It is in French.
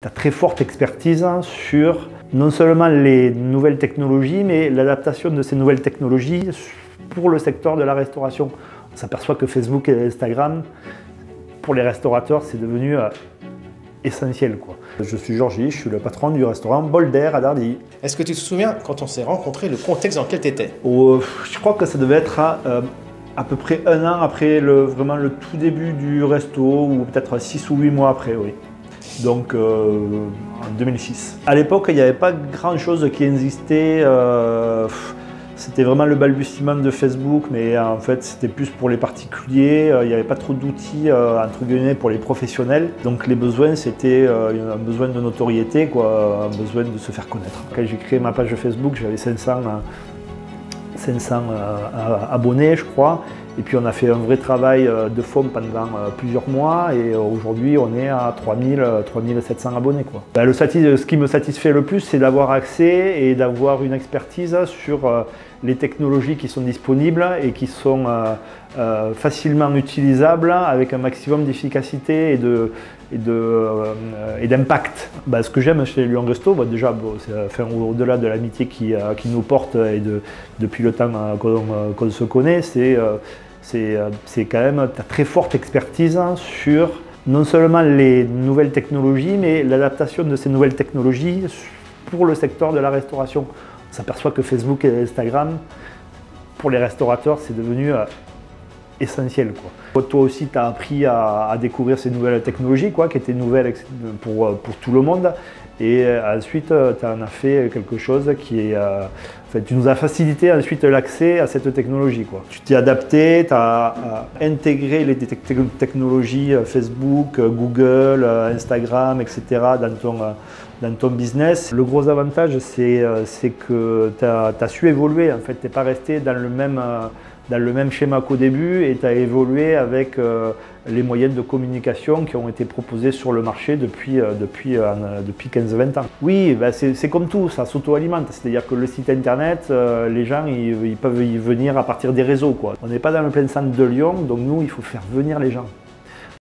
Tu as très forte expertise sur non seulement les nouvelles technologies, mais l'adaptation de ces nouvelles technologies pour le secteur de la restauration. On s'aperçoit que Facebook et Instagram, pour les restaurateurs, c'est devenu essentiel, quoi. Je suis Georges, je suis le patron du restaurant Bolder à Dardilly. Est-ce que tu te souviens, quand on s'est rencontrés, le contexte dans lequel tu étais? Je crois que ça devait être à peu près un an après vraiment le tout début du resto, ou peut-être 6 ou 8 mois après, oui. Donc en 2006. À l'époque, il n'y avait pas grand-chose qui existait. C'était vraiment le balbutiement de Facebook, mais en fait, c'était plus pour les particuliers. Il n'y avait pas trop d'outils entre guillemets pour les professionnels. Donc les besoins, c'était un besoin de notoriété, quoi, un besoin de se faire connaître. Quand j'ai créé ma page Facebook, j'avais 500 abonnés, je crois. Et puis on a fait un vrai travail de fond pendant plusieurs mois et aujourd'hui on est à 3700 abonnés, quoi. Ce qui me satisfait le plus, c'est d'avoir accès et d'avoir une expertise sur les technologies qui sont disponibles et qui sont facilement utilisables avec un maximum d'efficacité et d'impact. Ce que j'aime chez Lyon Resto, déjà, au-delà de l'amitié qui nous porte et depuis le temps qu'on se connaît, c'est quand même ta très forte expertise sur non seulement les nouvelles technologies, mais l'adaptation de ces nouvelles technologies pour le secteur de la restauration. On s'aperçoit que Facebook et Instagram, pour les restaurateurs, c'est devenu essentiel, quoi. Toi aussi, tu as appris à découvrir ces nouvelles technologies, quoi, qui étaient nouvelles pour tout le monde. Et ensuite, tu en as fait quelque chose qui est... tu nous as facilité ensuite l'accès à cette technologie, quoi. Tu t'es adapté, tu as intégré les technologies Facebook, Google, Instagram, etc. dans ton business. Le gros avantage, c'est que tu as su évoluer. En fait, tu n'es pas resté dans le même schéma qu'au début et tu as évolué avec les moyens de communication qui ont été proposés sur le marché depuis 15-20 ans. Oui, c'est comme tout, ça s'auto-alimente. C'est-à-dire que le site internet, les gens ils peuvent y venir à partir des réseaux, quoi. On n'est pas dans le plein centre de Lyon, donc nous, il faut faire venir les gens.